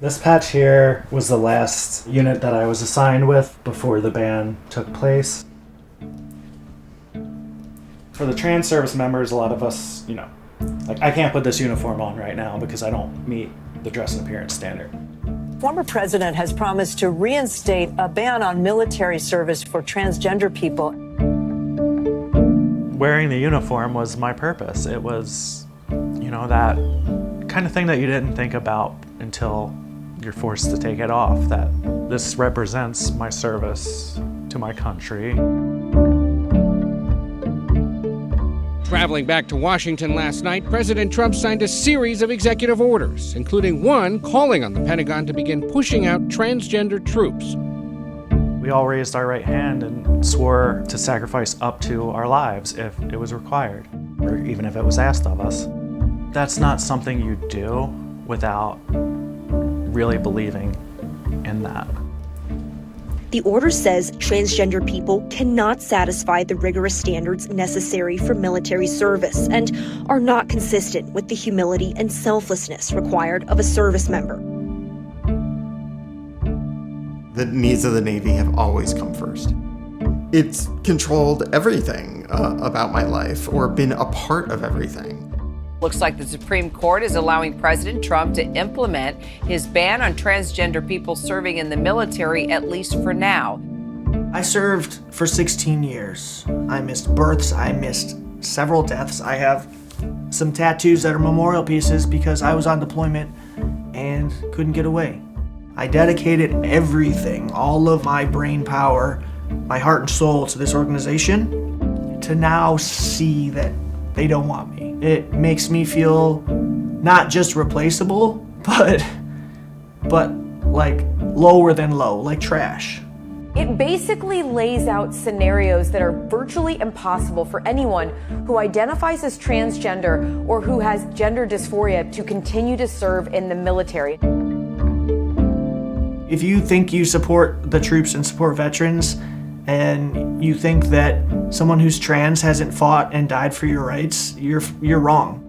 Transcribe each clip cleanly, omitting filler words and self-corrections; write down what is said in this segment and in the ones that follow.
This patch here was the last unit that I was assigned with before the ban took place. For the trans service members, a lot of us, like I can't put this uniform on right now because I don't meet the dress and appearance standard. Former president has promised to reinstate a ban on military service for transgender people. Wearing the uniform was my purpose. It was, that kind of thing that you didn't think about until you're forced to take it off, that this represents my service to my country. Traveling back to Washington last night, President Trump signed a series of executive orders, including one calling on the Pentagon to begin pushing out transgender troops. We all raised our right hand and swore to sacrifice up to our lives if it was required, or even if it was asked of us. That's not something you do without really believing in that. The order says transgender people cannot satisfy the rigorous standards necessary for military service and are not consistent with the humility and selflessness required of a service member. The needs of the Navy have always come first. It's controlled everything about my life, or been a part of everything. Looks like the Supreme Court is allowing President Trump to implement his ban on transgender people serving in the military, at least for now. I served for 16 years. I missed births, I missed several deaths. I have some tattoos that are memorial pieces because I was on deployment and couldn't get away. I dedicated everything, all of my brain power, my heart and soul to this organization, to now see that they don't want me. It makes me feel not just replaceable, but like lower than low, like trash. It basically lays out scenarios that are virtually impossible for anyone who identifies as transgender or who has gender dysphoria to continue to serve in the military. If you think you support the troops and support veterans, and you think that someone who's trans hasn't fought and died for your rights, you're wrong.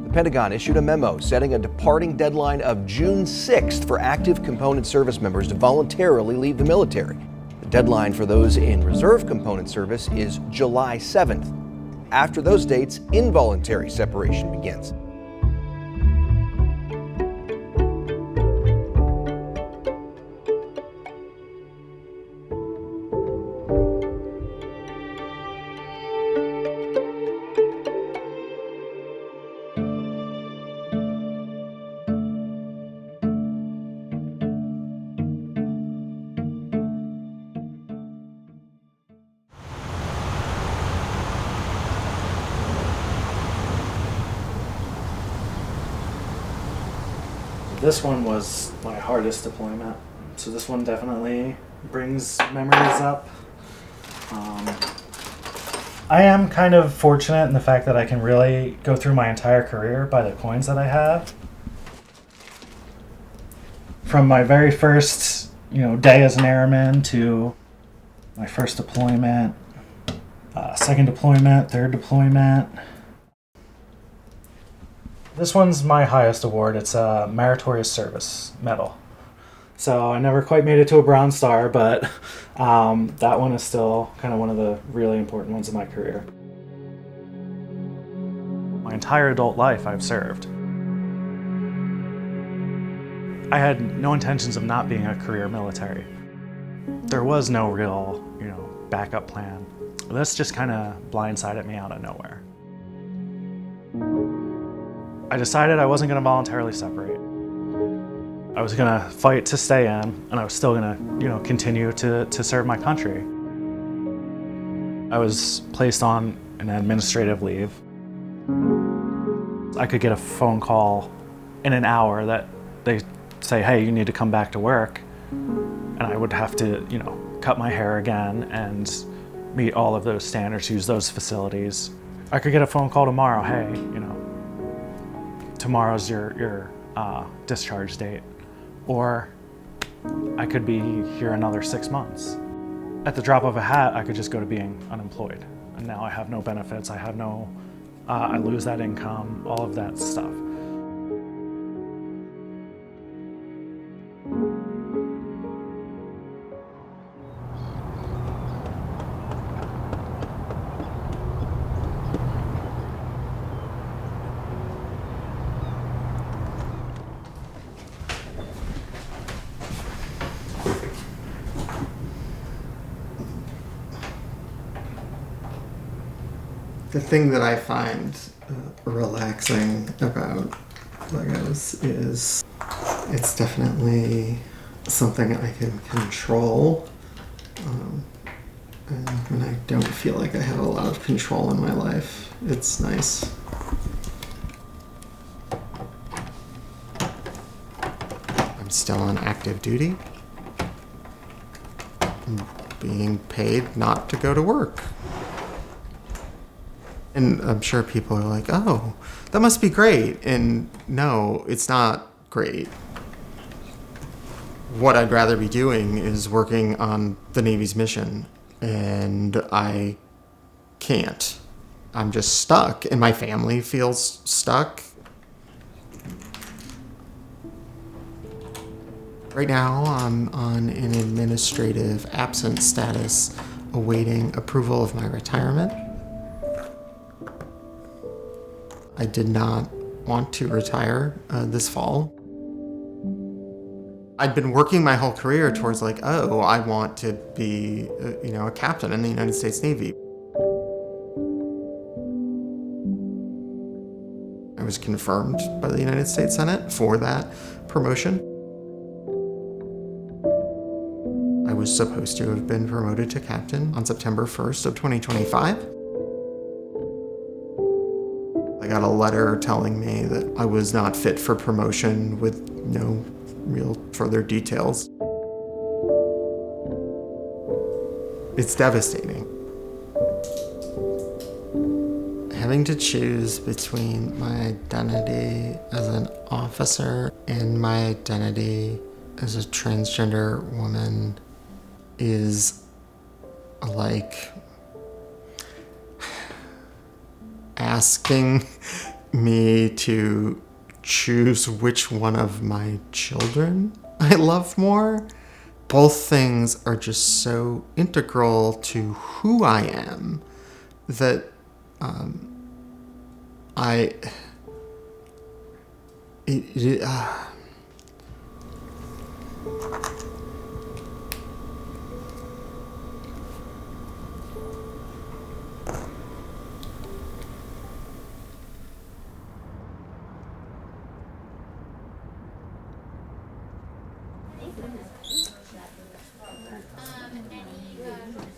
The Pentagon issued a memo setting a departing deadline of June 6th for active component service members to voluntarily leave the military. The deadline for those in reserve component service is July 7th. After those dates, involuntary separation begins. This one was my hardest deployment, so this one definitely brings memories up. I am kind of fortunate in the fact that I can really go through my entire career by the coins that I have. From my very first, day as an airman to my first deployment, second deployment, third deployment. This one's my highest award. It's a Meritorious Service Medal. So I never quite made it to a Bronze Star, but that one is still kind of one of the really important ones in my career. My entire adult life I've served. I had no intentions of not being a career military. There was no real, backup plan. This just kind of blindsided me out of nowhere. I decided I wasn't going to voluntarily separate. I was going to fight to stay in, and I was still going to, continue to serve my country. I was placed on an administrative leave. I could get a phone call in an hour that they say, hey, you need to come back to work. And I would have to, cut my hair again and meet all of those standards, use those facilities. I could get a phone call tomorrow, hey, tomorrow's your discharge date. Or I could be here another 6 months. At the drop of a hat, I could just go to being unemployed. And now I have no benefits, I lose that income, all of that stuff. The thing that I find relaxing about Legos is it's definitely something I can control. And when I don't feel like I have a lot of control in my life, it's nice. I'm still on active duty. I'm being paid not to go to work. And I'm sure people are like, oh, that must be great. And no, it's not great. What I'd rather be doing is working on the Navy's mission, and I can't. I'm just stuck, and my family feels stuck. Right now, I'm on an administrative absence status, awaiting approval of my retirement. I did not want to retire this fall. I'd been working my whole career towards like, oh, I want to be, a captain in the United States Navy. I was confirmed by the United States Senate for that promotion. I was supposed to have been promoted to captain on September 1st of 2025. I got a letter telling me that I was not fit for promotion with no real further details. It's devastating. Having to choose between my identity as an officer and my identity as a transgender woman is like asking me to choose which one of my children I love more. Both things are just so integral to who I am that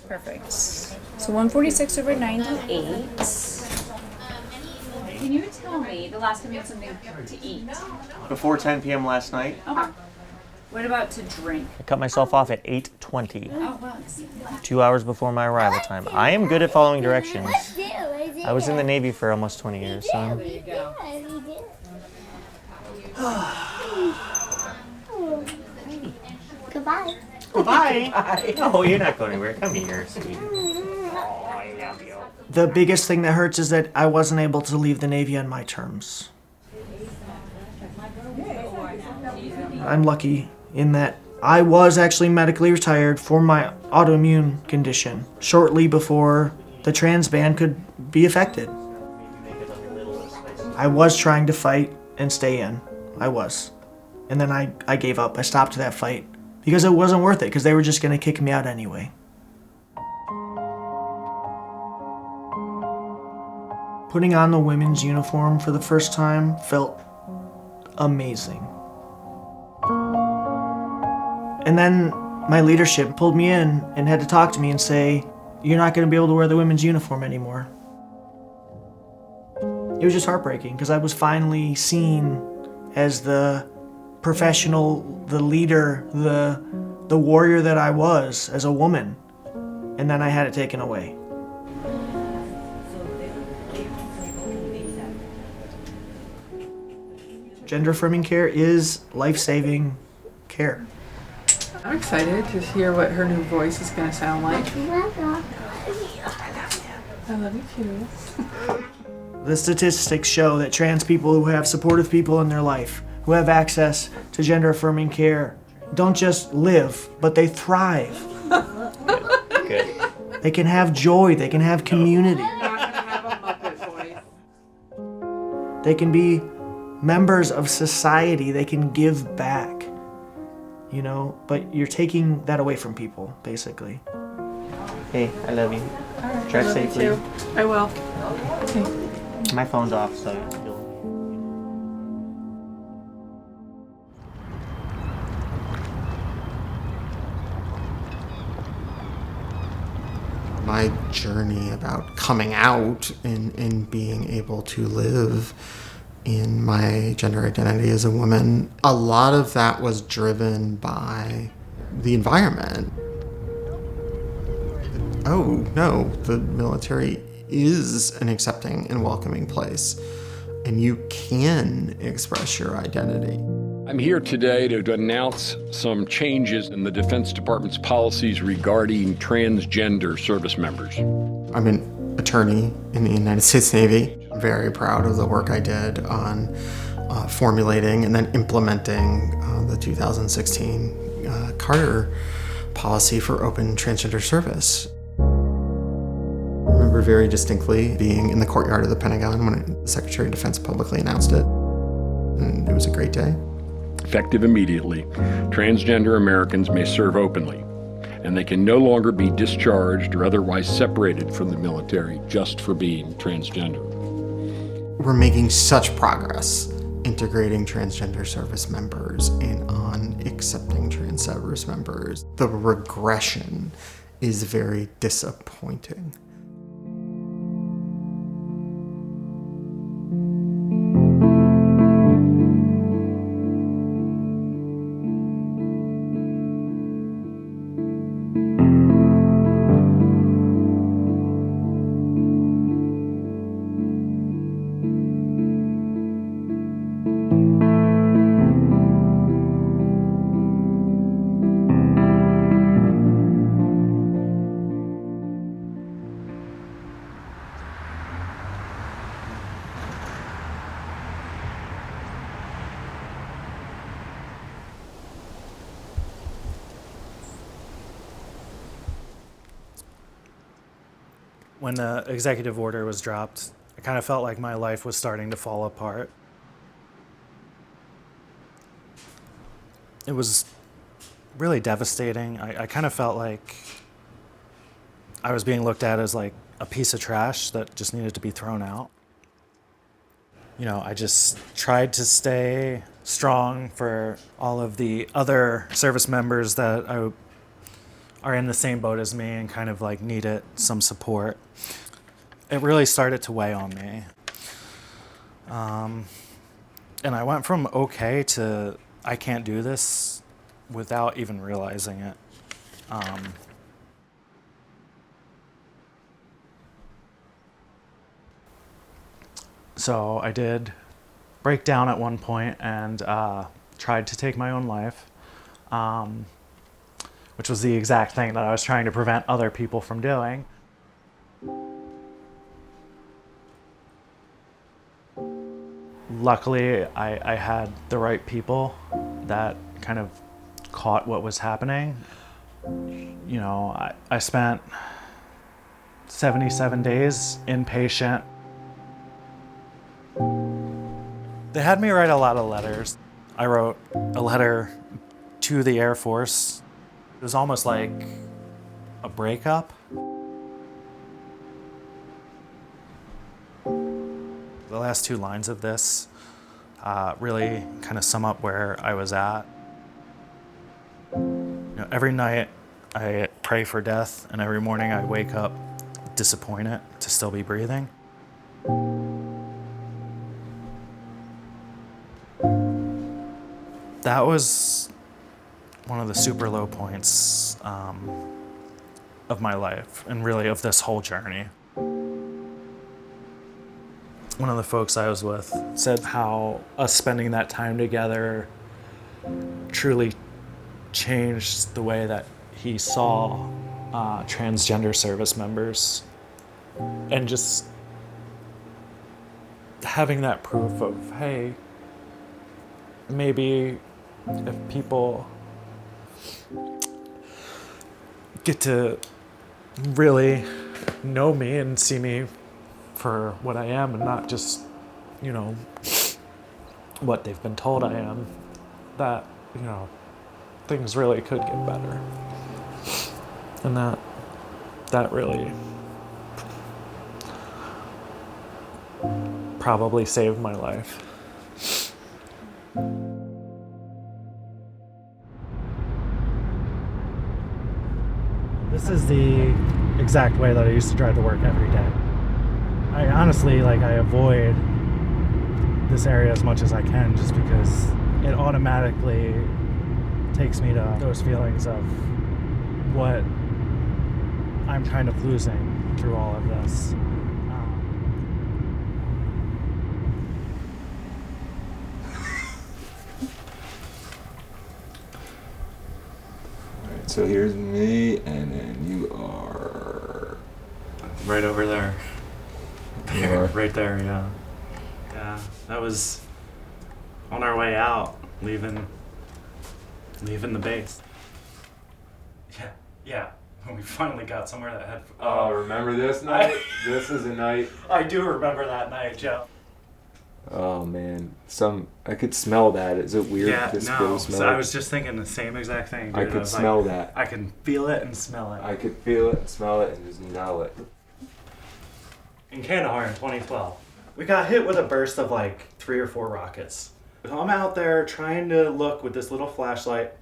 Perfect. So 146 over 98. Can you tell me the last time you had something to eat? Before 10 p.m. last night. Okay. What about to drink? I cut myself off at 8:20. Oh, wow. 2 hours before my arrival time. I am good at following directions. I was in the Navy for almost 20 years, so. There you go. Goodbye. Bye. No, you're not going anywhere. Come here, sweetie. The biggest thing that hurts is that I wasn't able to leave the Navy on my terms. I'm lucky in that I was actually medically retired for my autoimmune condition shortly before the trans ban could be effected. I was trying to fight and stay in. I was. And then I gave up. I stopped that fight because it wasn't worth it, because they were just going to kick me out anyway. Putting on the women's uniform for the first time felt amazing. And then my leadership pulled me in and had to talk to me and say, you're not going to be able to wear the women's uniform anymore. It was just heartbreaking, because I was finally seen as the professional, the leader, the warrior that I was as a woman. And then I had it taken away. Gender affirming care is life-saving care. I'm excited to hear what her new voice is going to sound like. I love you too. The statistics show that trans people who have supportive people in their life, who have access to gender affirming care, don't just live, but they thrive. Good. They can have joy, they can have community. They can be members of society, they can give back. You know, but you're taking that away from people, basically. Hey, I love you. All right. Drive I love you safely. too. I will. Okay. My phone's off, so you'll. My journey about coming out and being able to live in my gender identity as a woman, a lot of that was driven by the environment. Oh, no, the military is an accepting and welcoming place, and you can express your identity. I'm here today to announce some changes in the Defense Department's policies regarding transgender service members. I'm an attorney in the United States Navy. I'm very proud of the work I did on formulating and then implementing the 2016 Carter policy for open transgender service. I remember very distinctly being in the courtyard of the Pentagon when the Secretary of Defense publicly announced it, and it was a great day. Effective immediately, transgender Americans may serve openly, and they can no longer be discharged or otherwise separated from the military just for being transgender. We're making such progress integrating transgender service members and on accepting trans service members. The regression is very disappointing. When the executive order was dropped, I kind of felt like my life was starting to fall apart. It was really devastating. I kind of felt like I was being looked at as like a piece of trash that just needed to be thrown out. You know, I just tried to stay strong for all of the other service members that are in the same boat as me and kind of like needed some support. It really started to weigh on me. And I went from okay to I can't do this without even realizing it. So I did break down at one point and tried to take my own life, which was the exact thing that I was trying to prevent other people from doing. Luckily, I had the right people that kind of caught what was happening. You know, I spent 77 days inpatient. They had me write a lot of letters. I wrote a letter to the Air Force. It was almost like a breakup. The last two lines of this really kind of sum up where I was at. You know, every night I pray for death, and every morning I wake up disappointed to still be breathing. That was one of the super low points of my life, and really of this whole journey. One of the folks I was with said how us spending that time together truly changed the way that he saw transgender service members, and just having that proof of, hey, maybe if people get to really know me and see me for what I am and not just, you know, what they've been told I am, that, you know, things really could get better. And that really probably saved my life. This is the exact way that I used to drive to work every day. I honestly, I avoid this area as much as I can just because it automatically takes me to those feelings of what I'm kind of losing through all of this. Alright, so here's me, and then you are... Right over there. You are? Right there, yeah. Yeah, that was on our way out, leaving the base. Yeah. We finally got somewhere that had... Oh, remember this night? This is a night... I do remember that night, Joe. Oh, man. I could smell that. Is it weird? Yeah, no. Smell So I was just thinking the same exact thing, dude. I could smell that. I can feel it and smell it. I could feel it and smell it and just know it. In Kandahar in 2012, we got hit with a burst of 3 or 4 rockets. I'm out there trying to look with this little flashlight,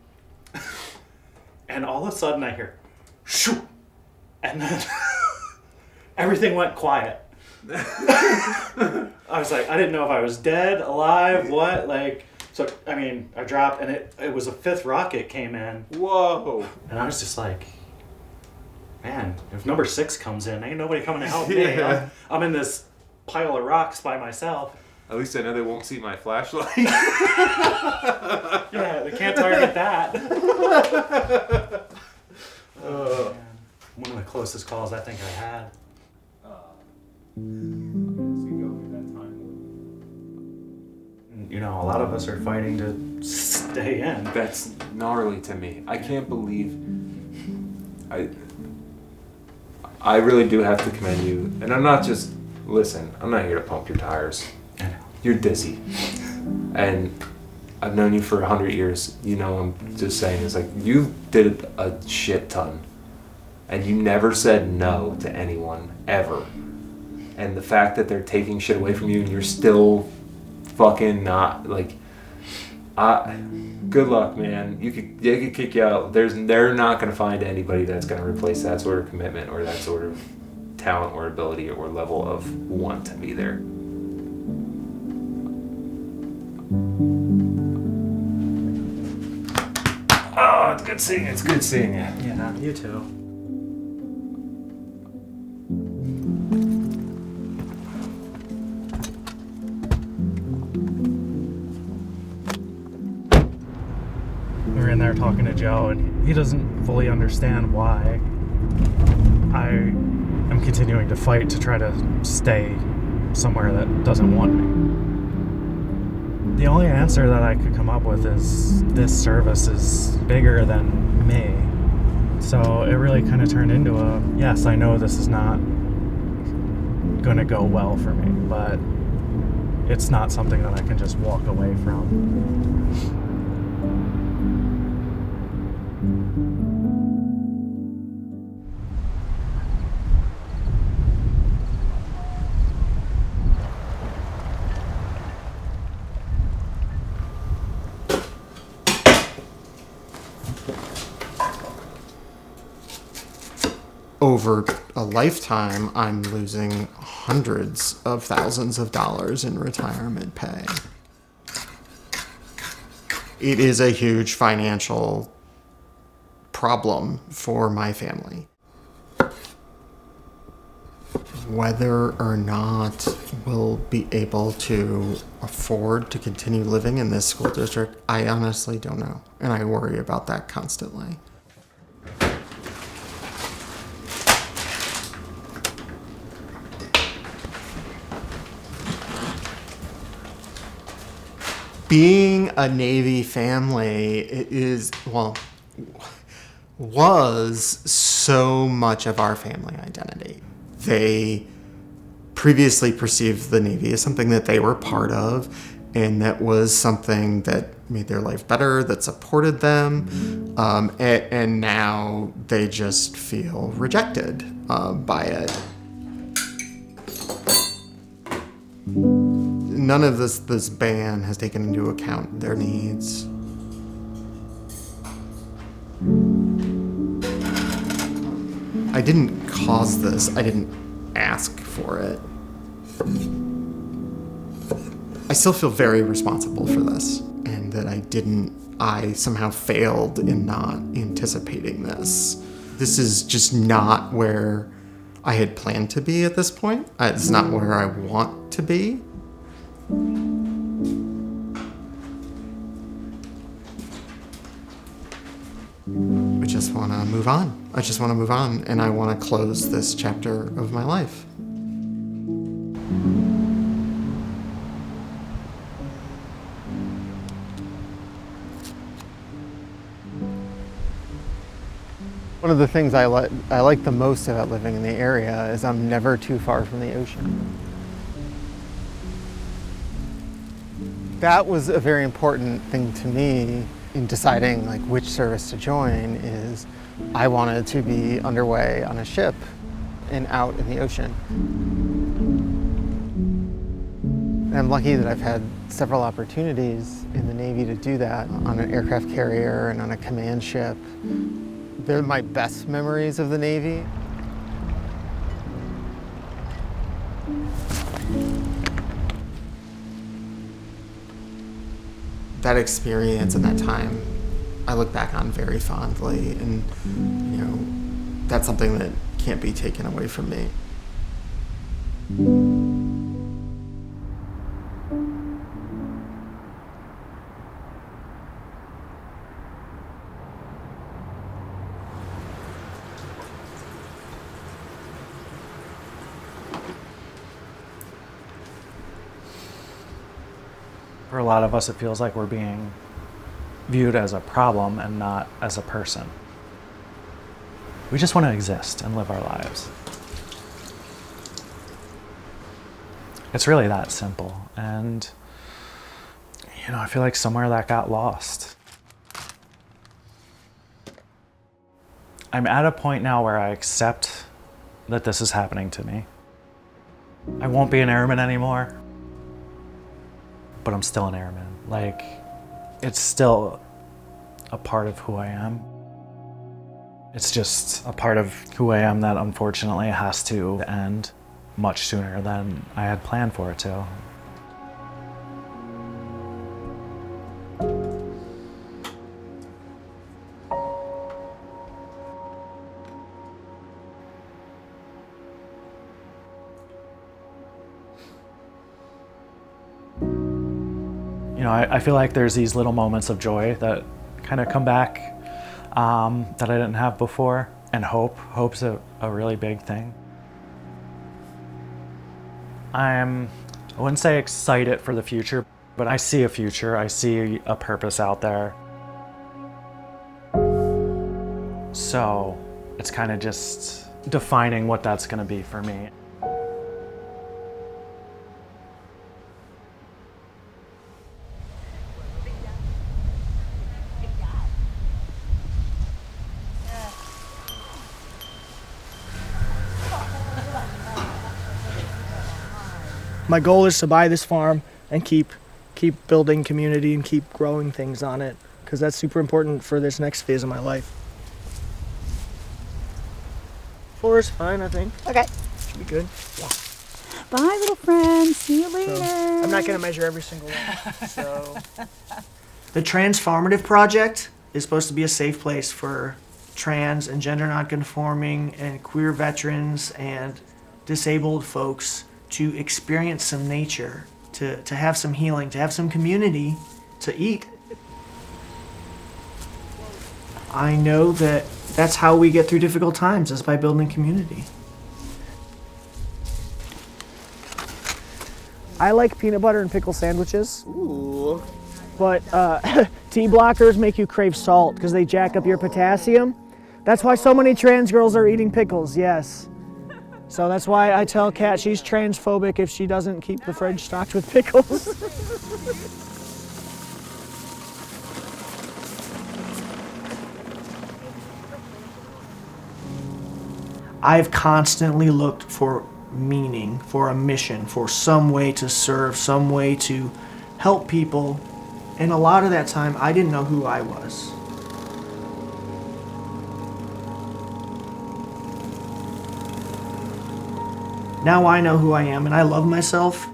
and all of a sudden I hear, shoo! And then everything went quiet. I was like, I didn't know if I was dead, alive, what, so, I dropped, and it was a 5th rocket came in. Whoa! And I was just like, man, if number 6 comes in, ain't nobody coming to help me. Yeah. I'm in this pile of rocks by myself. At least I know they won't see my flashlight. Yeah, they can't target that. Oh, man. One of the closest calls I think I had. A lot of us are fighting to stay in. That's gnarly to me. I can't believe... I really do have to commend you. And I'm not just... Listen, I'm not here to pump your tires. You're dizzy. And I've known you for 100 years. I'm just saying, it's you did a shit ton. And you never said no to anyone, ever. And the fact that they're taking shit away from you and you're still fucking not, good luck, man. They could kick you out. They're not going to find anybody that's going to replace that sort of commitment or that sort of talent or ability or level of want to be there. Oh, it's good seeing you. It's good seeing you. Yeah, you too. We were in there talking to Joe, and he doesn't fully understand why I am continuing to fight to try to stay somewhere that doesn't want me. The only answer that I could come up with is this service is bigger than me. So it really kind of turned into yes, I know this is not going to go well for me, but it's not something that I can just walk away from. Over a lifetime, I'm losing hundreds of thousands of dollars in retirement pay. It is a huge financial problem for my family. Whether or not we'll be able to afford to continue living in this school district, I honestly don't know. And I worry about that constantly. Being a Navy family was so much of our family identity. They previously perceived the Navy as something that they were part of, and that was something that made their life better, that supported them, and now they just feel rejected by it. none of this ban has taken into account their needs. I didn't cause this. I didn't ask for it. I still feel very responsible for this, and that I somehow failed in not anticipating this. This is just not where I had planned to be at this point. It's not where I want to be. I just want to move on. And I want to close this chapter of my life. One of the things I like the most about living in the area is I'm never too far from the ocean. That was a very important thing to me in deciding like which service to join. Is I wanted to be underway on a ship and out in the ocean. And I'm lucky that I've had several opportunities in the Navy to do that on an aircraft carrier and on a command ship. They're my best memories of the Navy. That experience and that time, I look back on very fondly, and that's something that can't be taken away from me. For a lot of us, it feels like we're being viewed as a problem and not as a person. We just want to exist and live our lives. It's really that simple. And, I feel like somewhere that got lost. I'm at a point now where I accept that this is happening to me. I won't be an airman anymore. But I'm still an airman. Like, it's still a part of who I am. It's just a part of who I am that unfortunately has to end much sooner than I had planned for it to. I feel like there's these little moments of joy that kind of come back that I didn't have before. And hope's a really big thing. I wouldn't say excited for the future, but I see a future. I see a purpose out there. So it's kind of just defining what that's going to be for me. My goal is to buy this farm and keep building community and keep growing things on it, because that's super important for this next phase of my life. 4 is fine, I think. Okay. Should be good. Yeah. Bye, little friend. See you later. So, I'm not going to measure every single one. So, the Transformative Project is supposed to be a safe place for trans and gender nonconforming and queer veterans and disabled folks to experience some nature, to have some healing, to have some community, to eat. I know that that's how we get through difficult times, is by building community. I like peanut butter and pickle sandwiches. Ooh. But tea blockers make you crave salt because they jack up your potassium. That's why so many trans girls are eating pickles, yes. So that's why I tell Kat she's transphobic if she doesn't keep the fridge stocked with pickles. I've constantly looked for meaning, for a mission, for some way to serve, some way to help people. And a lot of that time, I didn't know who I was. Now I know who I am, and I love myself.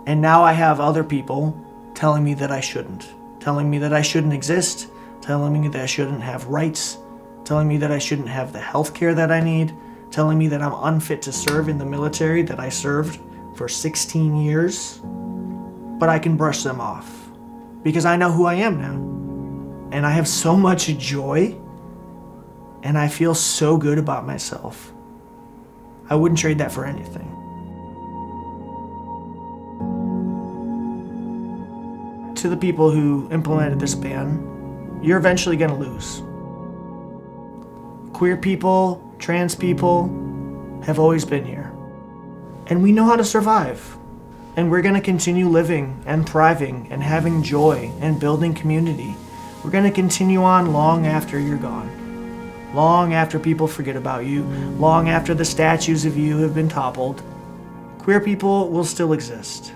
And now I have other people telling me that I shouldn't. Telling me that I shouldn't exist. Telling me that I shouldn't have rights. Telling me that I shouldn't have the health care that I need. Telling me that I'm unfit to serve in the military that I served for 16 years. But I can brush them off because I know who I am now. And I have so much joy, and I feel so good about myself. I wouldn't trade that for anything. To the people who implemented this ban, you're eventually going to lose. Queer people, trans people have always been here. And we know how to survive. And we're going to continue living and thriving and having joy and building community. We're going to continue on long after you're gone. Long after people forget about you. Long after the statues of you have been toppled. Queer people will still exist.